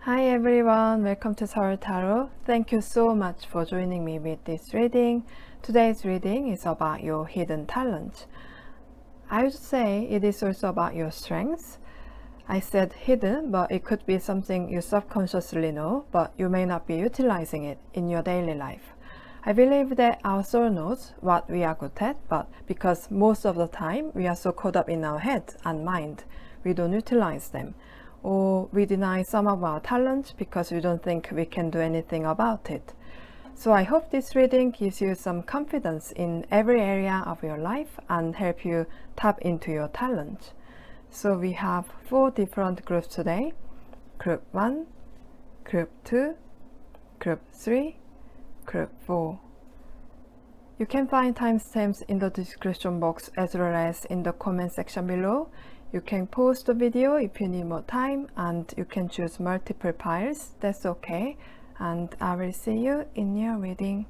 Hi everyone, welcome to Seoul Tarot. Thank you so much for joining me with this reading. Today's reading is about your hidden talent. I would say it is also about your strengths. I said hidden, but it could be something you subconsciously know, but you may not be utilizing it in your daily life. I believe that our soul knows what we are good at, but because most of the time we are so caught up in our head and mind, we don't utilize them. Or we deny some of our talents because we don't think we can do anything about it. So I hope this reading gives you some confidence in every area of your life and help you tap into your talent. So we have 4 different groups today. Group 1, Group 2, Group 3, Group 4. You can find timestamps in the description box as well as in the comment section below. You can pause the video if you need more time, and you can choose multiple piles, that's okay. And I will see you in your reading.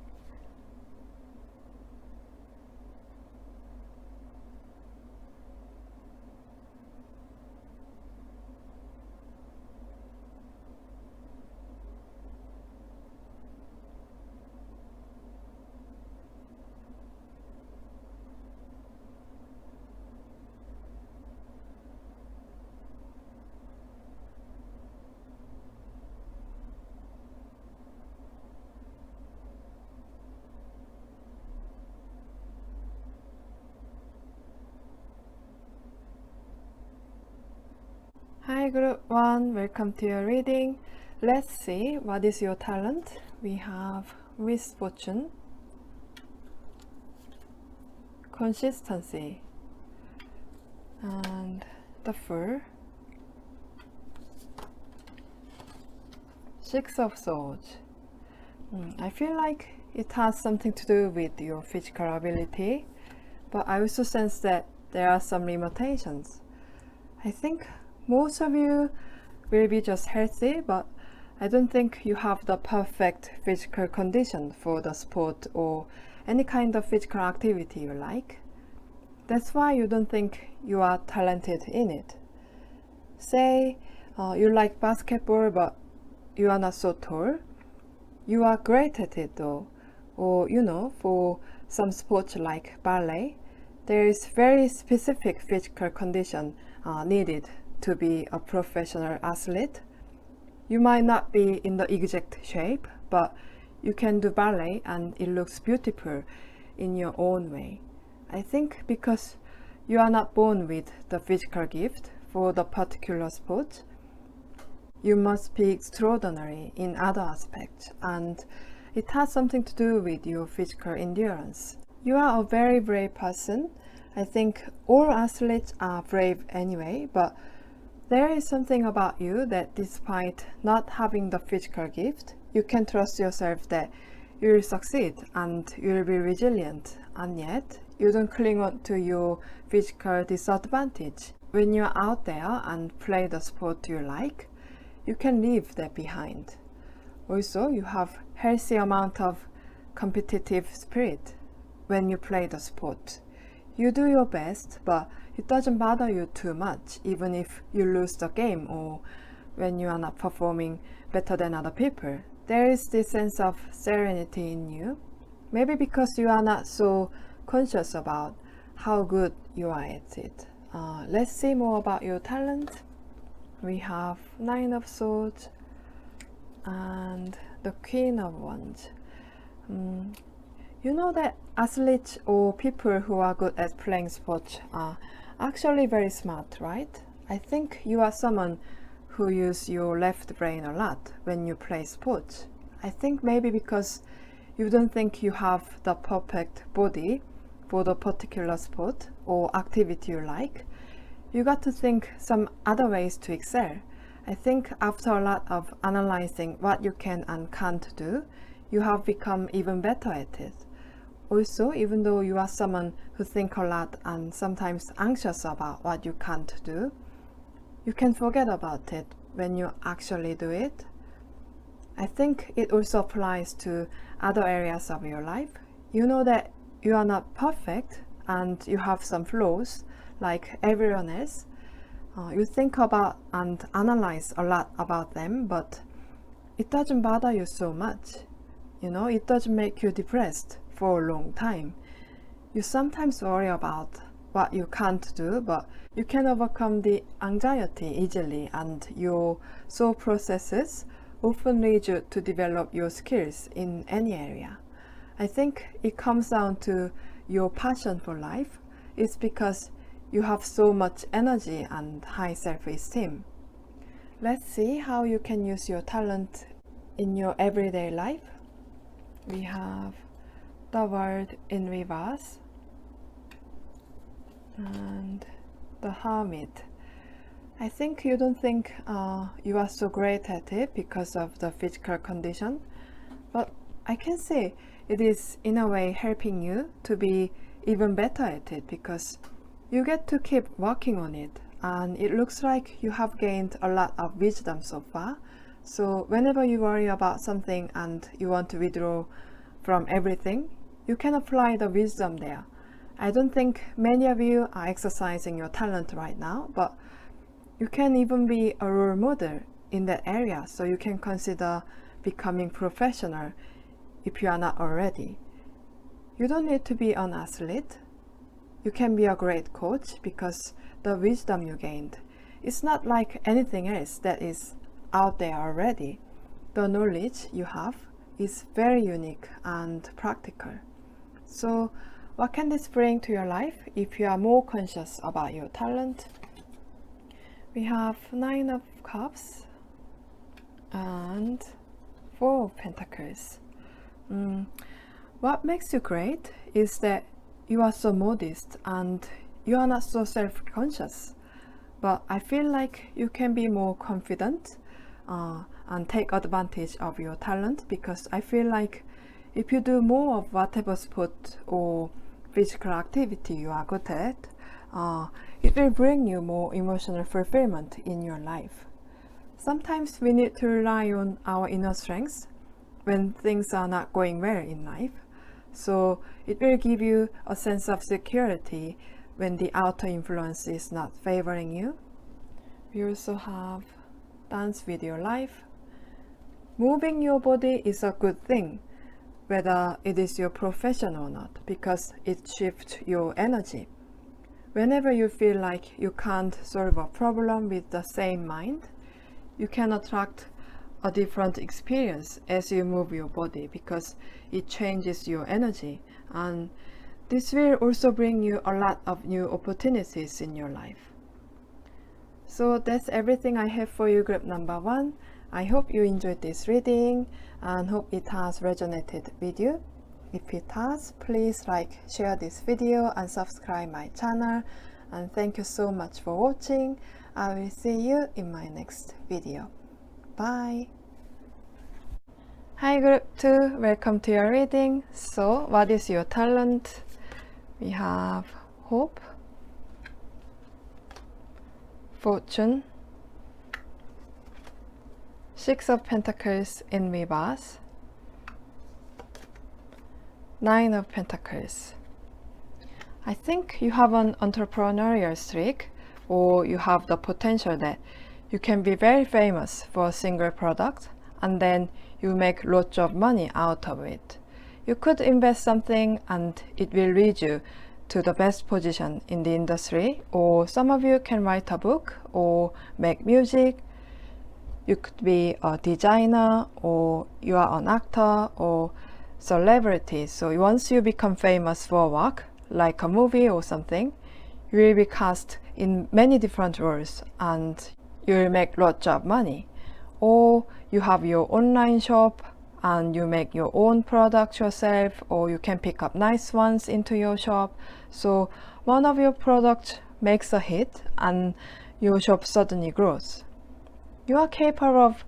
Hi Group 1, welcome to your reading. Let's see what is your talent. We have misfortune, consistency, and the Fool, 6 of Swords. I feel like it has something to do with your physical ability, but I also sense that there are some limitations. I think most of you will be just healthy, but I don't think you have the perfect physical condition for the sport or any kind of physical activity you like. That's why you don't think you are talented in it. Say you like basketball, but you are not so tall. You are great at it though. Or for some sports like ballet, there is very specific physical condition needed to be a professional athlete. You might not be in the exact shape, but you can do ballet and it looks beautiful in your own way. I think because you are not born with the physical gift for the particular sport, you must be extraordinary in other aspects, and it has something to do with your physical endurance. You are a very brave person. I think all athletes are brave anyway, but there is something about you that despite not having the physical gift, you can trust yourself that you will succeed and you will be resilient, and yet you don't cling on to your physical disadvantage. When you're out there and play the sport you like, you can leave that behind. Also, you have healthy amount of competitive spirit when you play the sport. You do your best, but it doesn't bother you too much, even if you lose the game or when you are not performing better than other people. There is this sense of serenity in you, maybe because you are not so conscious about how good you are at it. Let's see more about your talent. We have 9 of Swords and the Queen of Wands. You know that athletes or people who are good at playing sports are actually very smart, right? I think you are someone who uses your left brain a lot when you play sports. I think maybe because you don't think you have the perfect body for the particular sport or activity you like, you got to think some other ways to excel. I think after a lot of analyzing what you can and can't do, you have become even better at it. Also, even though you are someone who thinks a lot and sometimes anxious about what you can't do, you can forget about it when you actually do it. I think it also applies to other areas of your life. You know that you are not perfect and you have some flaws like everyone else. You think about and analyze a lot about them, but it doesn't bother you so much. You know, it doesn't make you depressed for a long time. You sometimes worry about what you can't do, but you can overcome the anxiety easily, and your soul processes often lead you to develop your skills in any area. I think it comes down to your passion for life. It's because you have so much energy and high self-esteem. Let's see how you can use your talent in your everyday life. We have the World in reverse and the Hermit. I think you don't think you are so great at it because of the physical condition, but I can say it is in a way helping you to be even better at it, because you get to keep working on it, and it looks like you have gained a lot of wisdom so far. So whenever you worry about something and you want to withdraw from everything, you can apply the wisdom there. I don't think many of you are exercising your talent right now, but you can even be a role model in that area, so you can consider becoming professional if you are not already. You don't need to be an athlete. You can be a great coach because the wisdom you gained. It's not like anything else that is out there already. The knowledge you have is very unique and practical. So what can this bring to your life if you are more conscious about your talent? We have 9 of Cups and 4 of Pentacles. What makes you great is that you are so modest and you are not so self-conscious. But I feel like you can be more confident and take advantage of your talent, because I feel like if you do more of whatever sport or physical activity you are good at, it will bring you more emotional fulfillment in your life. Sometimes we need to rely on our inner strengths when things are not going well in life. So it will give you a sense of security when the outer influence is not favoring you. We also have Dance with Your Life. Moving your body is a good thing, whether it is your profession or not, because it shifts your energy. Whenever you feel like you can't solve a problem with the same mind, you can attract a different experience as you move your body, because it changes your energy, and this will also bring you a lot of new opportunities in your life. So that's everything I have for you, group number 1. I hope you enjoyed this reading and hope it has resonated with you. If it has, please like, share this video and subscribe my channel, and thank you so much for watching. I will see you in my next video. Bye. Hi group 2, welcome to your reading. So what is your talent? We have Hope, Fortune, 6 of Pentacles in reverse, 9 of Pentacles. I think you have an entrepreneurial streak, or you have the potential that you can be very famous for a single product and then you make lots of money out of it. You could invest something and it will lead you to the best position in the industry, or some of you can write a book or make music. You could be a designer, or you are an actor or celebrity. So once you become famous for work, like a movie or something, you will be cast in many different roles and you will make lots of money. Or you have your online shop and you make your own products yourself, or you can pick up nice ones into your shop. So one of your products makes a hit and your shop suddenly grows. You are capable of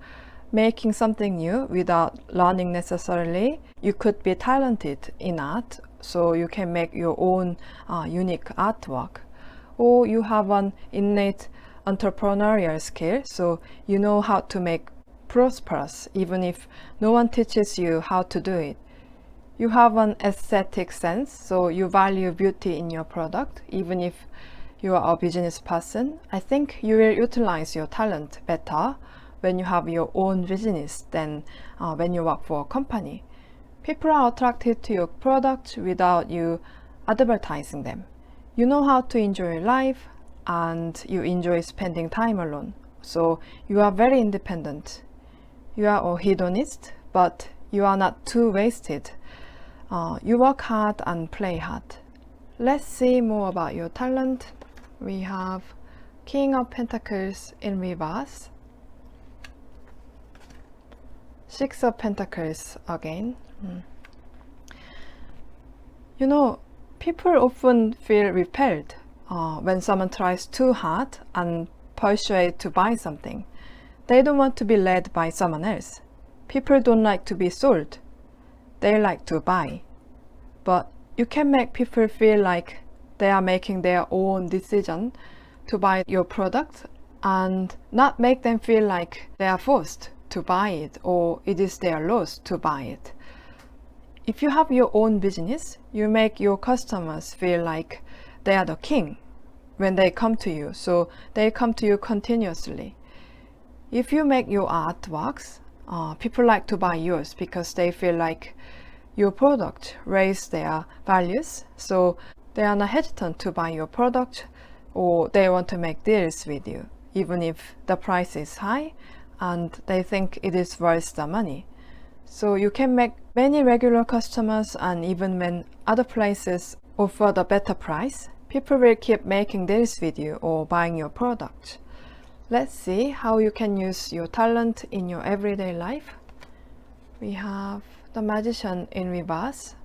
making something new without learning necessarily. You could be talented in art, so you can make your own unique artwork. Or you have an innate entrepreneurial skill, so you know how to make prosperous even if no one teaches you how to do it. You have an aesthetic sense, so you value beauty in your product even if you are a business person. I think you will utilize your talent better when you have your own business than when you work for a company. People are attracted to your products without you advertising them. You know how to enjoy life and you enjoy spending time alone. So you are very independent. You are a hedonist, but you are not too wasted. You work hard and play hard. Let's see more about your talent. We have King of Pentacles in reverse. Six of Pentacles again. You know, people often feel repelled when someone tries too hard and persuade to buy something. They don't want to be led by someone else. People don't like to be sold. They like to buy. But you can make people feel like they are making their own decision to buy your product and not make them feel like they are forced to buy it or it is their loss to buy it. If you have your own business, you make your customers feel like they are the king when they come to you, so they come to you continuously. If you make your artworks, people like to buy yours because they feel like your product raise their values, so they are not hesitant to buy your product or they want to make deals with you, even if the price is high and they think it is worth the money. So you can make many regular customers, and even when other places offer the better price, people will keep making deals with you or buying your product. Let's see how you can use your talent in your everyday life. We have the Magician in reverse.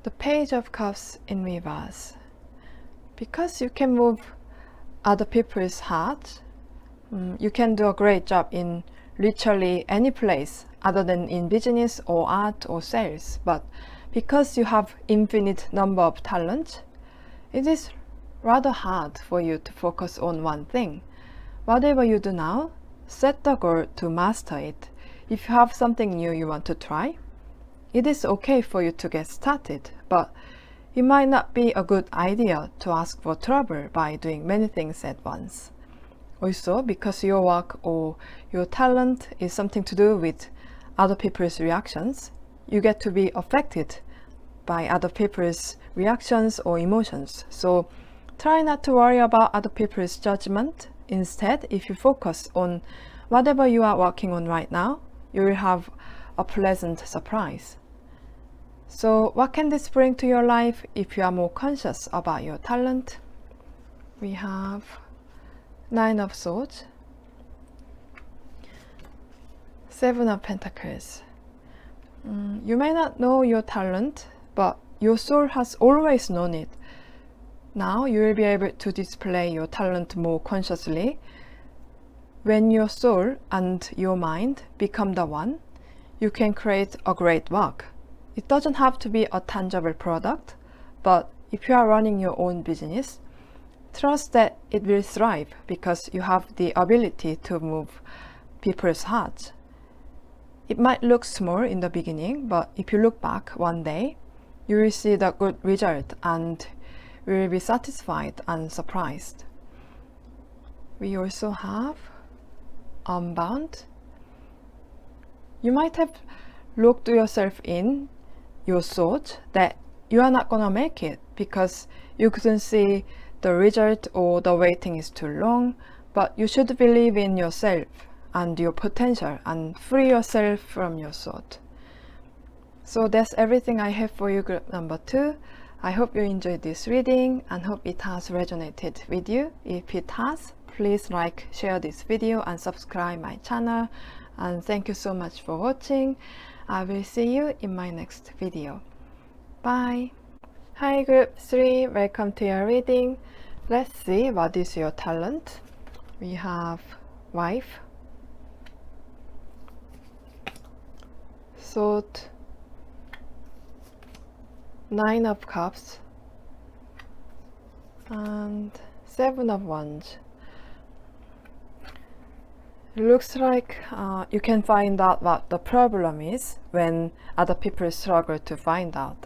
The Page of Cups in reverse. Because you can move other people's hearts, you can do a great job in literally any place other than in business or art or sales. But because you have infinite number of talents, it is rather hard for you to focus on one thing. Whatever you do now, set the goal to master it. If you have something new you want to try, it is okay for you to get started, but it might not be a good idea to ask for trouble by doing many things at once. Also, because your work or your talent is something to do with other people's reactions, you get to be affected by other people's reactions or emotions. So try not to worry about other people's judgment. Instead, if you focus on whatever you are working on right now, you will have a pleasant surprise. So what can this bring to your life if you are more conscious about your talent? We have Nine of Swords, Seven of Pentacles. You may not know your talent, but your soul has always known it. Now you will be able to display your talent more consciously. When your soul and your mind become the one, you can create a great work. It doesn't have to be a tangible product, but if you are running your own business, trust that it will thrive because you have the ability to move people's hearts. It might look small in the beginning, but if you look back one day, you will see the good result and you will be satisfied and surprised. We also have Unbound. You might have looked yourself in your thought that you are not gonna make it because you couldn't see the result or the waiting is too long, but you should believe in yourself and your potential and free yourself from your thought. So that's everything I have for you, group number 2. I hope you enjoyed this reading and hope it has resonated with you. If it has, please like, share this video and subscribe my channel. And thank you so much for watching. I will see you in my next video. Bye. Hi group 3, welcome to your reading. Let's see what is your talent. We have Wife, Sword, Nine of Cups, and Seven of Wands. It looks like you can find out what the problem is when other people struggle to find out,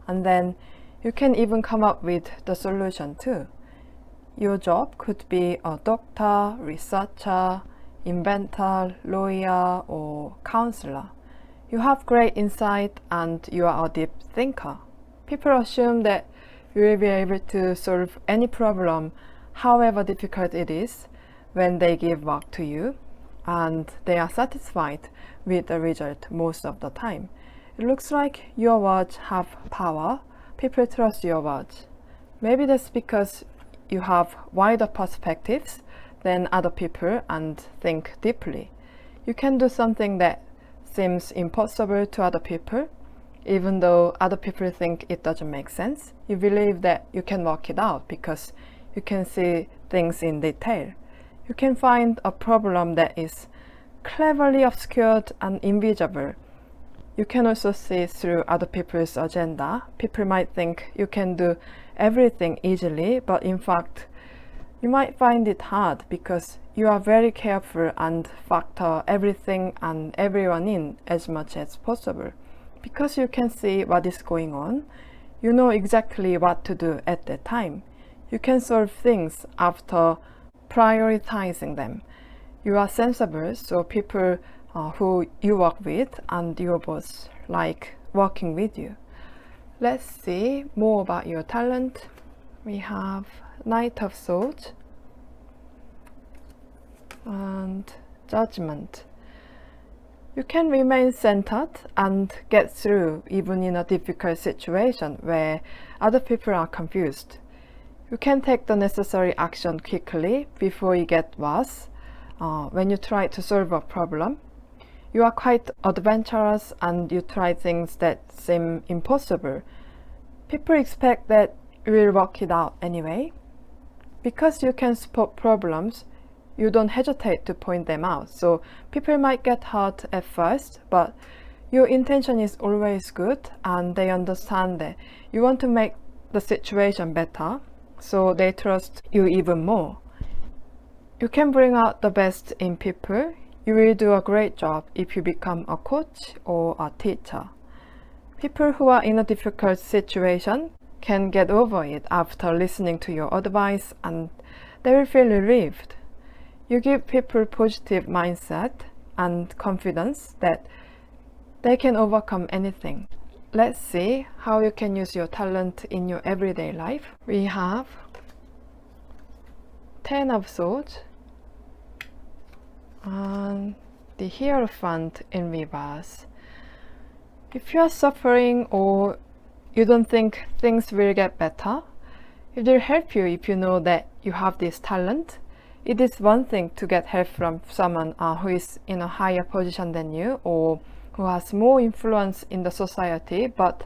and then you can even come up with the solution too. your job could be a doctor, researcher, inventor, lawyer, or counselor. You have great insight and you are a deep thinker. People assume that you will be able to solve any problem, however difficult it is, when they give work to you, and they are satisfied with the result most of the time. It looks like your words have power. People trust your words. Maybe that's because you have wider perspectives than other people and think deeply. You can do something that seems impossible to other people, even though other people think it doesn't make sense. You believe that you can work it out because you can see things in detail. You can find a problem that is cleverly obscured and invisible. You can also see through other people's agenda. People might think you can do everything easily, but in fact, you might find it hard because you are very careful and factor everything and everyone in as much as possible. Because you can see what is going on, you know exactly what to do at that time. You can solve things after prioritizing them. You are sensible, so people who you work with and your boss like working with you. Let's see more about your talent. We have Knight of Swords and Judgment. You can remain centered and get through even in a difficult situation where other people are confused. You can take the necessary action quickly before you get worse when you try to solve a problem. You are quite adventurous and you try things that seem impossible. People expect that you will work it out anyway. Because you can spot problems, you don't hesitate to point them out. So people might get hurt at first, but your intention is always good and they understand that you want to make the situation better, so they trust you even more. You can bring out the best in people. You will do a great job if you become a coach or a teacher. People who are in a difficult situation can get over it after listening to your advice and they will feel relieved. You give people positive mindset and confidence that they can overcome anything. Let's see how you can use your talent in your everyday life. We have Ten of Swords and the Hierophant in reverse. If you are suffering or you don't think things will get better, it will help you if you know that you have this talent. It is one thing to get help from someone who is in a higher position than you or who has more influence in the society, but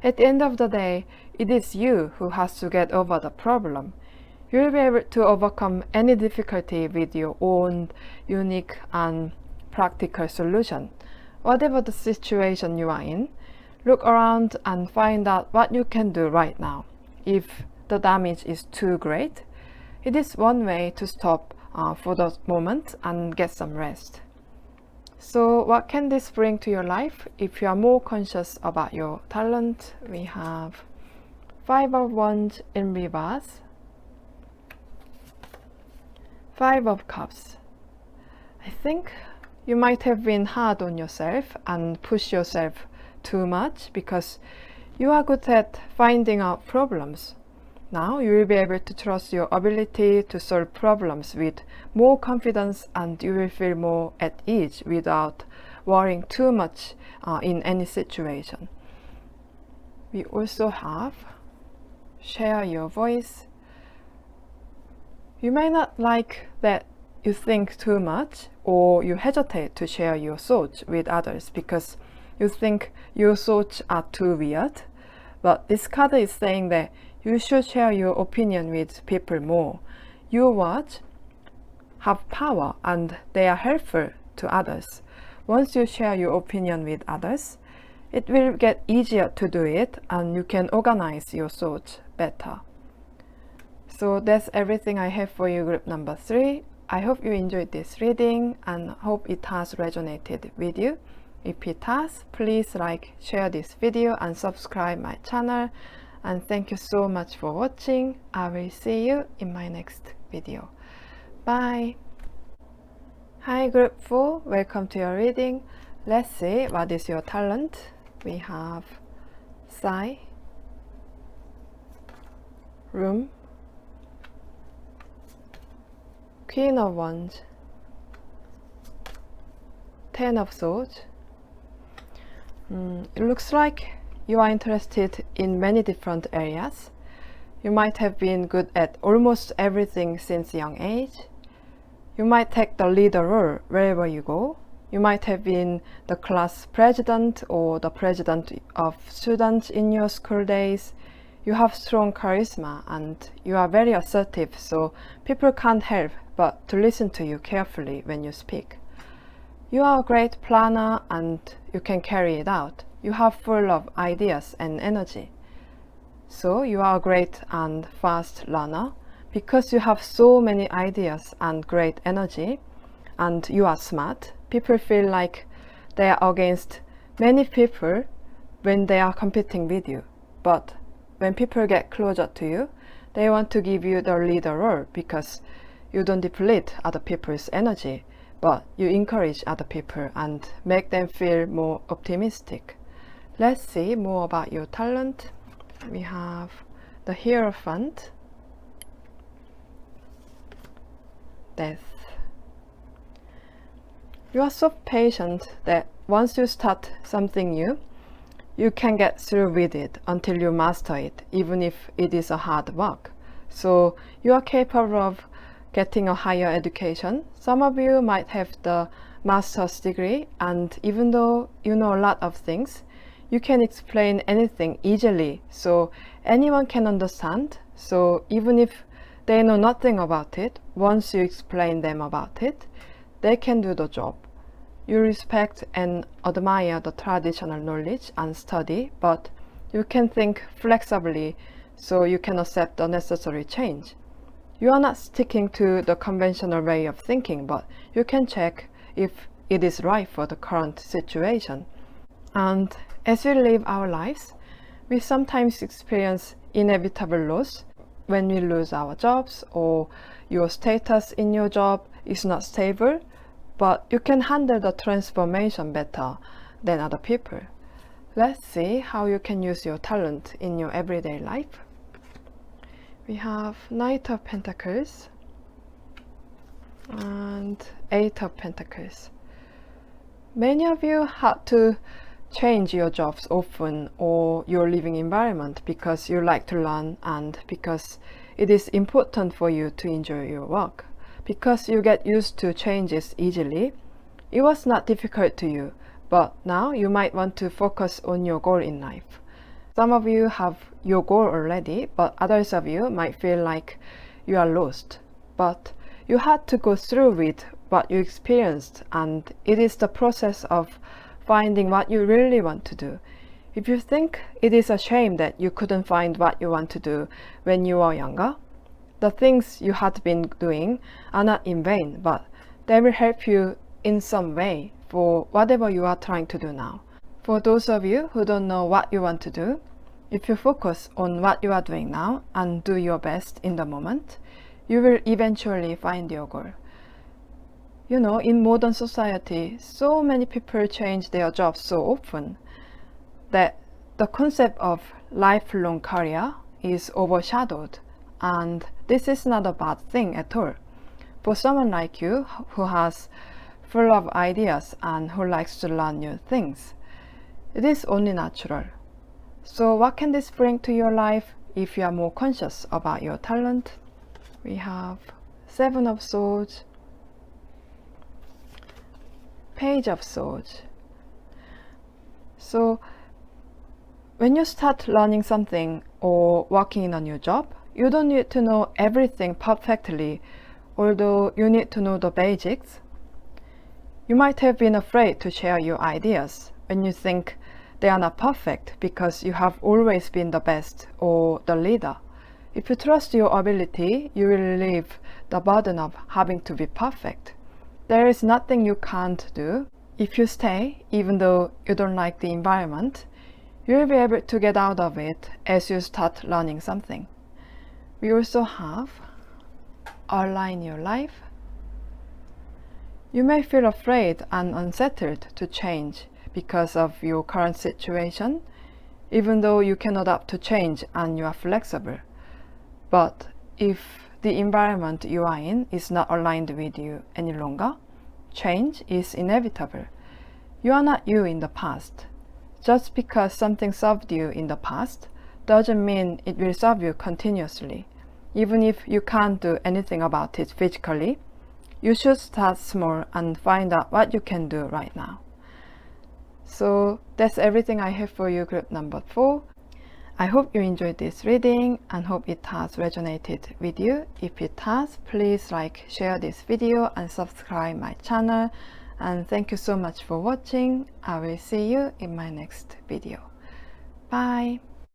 at the end of the day, it is you who has to get over the problem. You will be able to overcome any difficulty with your own unique and practical solution. Whatever the situation you are in, look around and find out what you can do right now. If the damage is too great, it is one way to stop for the moment and get some rest. So what can this bring to your life if you are more conscious about your talent? We have Five of Wands in reverse, Five of Cups. I think you might have been hard on yourself and push yourself too much because you are good at finding out problems. Now you will be able to trust your ability to solve problems with more confidence and you will feel more at ease without worrying too much in any situation. We also have Share Your Voice. You may not like that you think too much or you hesitate to share your thoughts with others because you think your thoughts are too weird. But this card is saying that you should share your opinion with people more. Your words have power and they are helpful to others. Once you share your opinion with others, it will get easier to do it and you can organize your thoughts better. So that's everything I have for you, group number 3. I hope you enjoyed this reading and hope it has resonated with you. If it has, please like, share this video and subscribe my channel. And thank you so much for watching. I will see you in my next video. Bye. Hi group 4, welcome to your reading. Let's see what is your talent. We have Sai, Room, Queen of Wands, Ten of Swords. It looks like you are interested in many different areas. You might have been good at almost everything since young age. You might take the leader role wherever you go. You might have been the class president or the president of students in your school days. You have strong charisma and you are very assertive, so people can't help but to listen to you carefully when you speak. You are a great planner and you can carry it out. You have full of ideas and energy. So you are a great and fast learner. Because you have so many ideas and great energy, and you are smart, people feel like they are against many people when they are competing with you. But when people get closer to you, they want to give you the leader role because you don't deplete other people's energy, but you encourage other people and make them feel more optimistic. Let's see more about your talent. We have the Hierophant, Death. You are so patient that once you start something new, you can get through with it until you master it, even if it is a hard work. So you are capable of getting a higher education. Some of you might have the master's degree, and even though you know a lot of things, you can explain anything easily so anyone can understand. So even if they know nothing about it, once you explain them about it, they can do the job. You respect and admire the traditional knowledge and study, but you can think flexibly so you can accept the necessary change. You are not sticking to the conventional way of thinking, but you can check if it is right for the current situation. And as we live our lives, we sometimes experience inevitable loss when we lose our jobs or your status in your job is not stable, but you can handle the transformation better than other people. Let's see how you can use your talent in your everyday life. We have Knight of Pentacles and Eight of Pentacles. Many of you had to change your jobs often or your living environment because you like to learn and because it is important for you to enjoy your work. Because you get used to changes easily, it was not difficult to you, but now you might want to focus on your goal in life. Some of you have your goal already, but others of you might feel like you are lost. But you had to go through with what you experienced, and it is the process of finding what you really want to do. If you think it is a shame that you couldn't find what you want to do when you were younger, the things you had been doing are not in vain, but they will help you in some way for whatever you are trying to do now. For those of you who don't know what you want to do, if you focus on what you are doing now and do your best in the moment, you will eventually find your goal. You know, in modern society, so many people change their jobs so often that the concept of lifelong career is overshadowed, and this is not a bad thing at all. For someone like you who has full of ideas and who likes to learn new things, it is only natural. So what can this bring to your life if you are more conscious about your talent? We have Seven of Swords, Page of Swords. So when you start learning something or working in a new job, you don't need to know everything perfectly, although you need to know the basics. You might have been afraid to share your ideas when you think they are not perfect because you have always been the best or the leader. If you trust your ability, you will relieve the burden of having to be perfect. There is nothing you can't do. If you stay, even though you don't like the environment, You'll be able to get out of it as you start learning something. We also have Align Your Life. You may feel afraid and unsettled to change because of your current situation, even though you can adapt to change and you are flexible. But if the environment you are in is not aligned with you any longer, change is inevitable. You are not you in the past. Just because something served you in the past doesn't mean it will serve you continuously. Even if you can't do anything about it physically, you should start small and find out what you can do right now. So that's everything I have for you, group number 4. I hope you enjoyed this reading and hope it has resonated with you. If it has, please like, share this video and subscribe my channel. And thank you so much for watching. I will see you in my next video. Bye.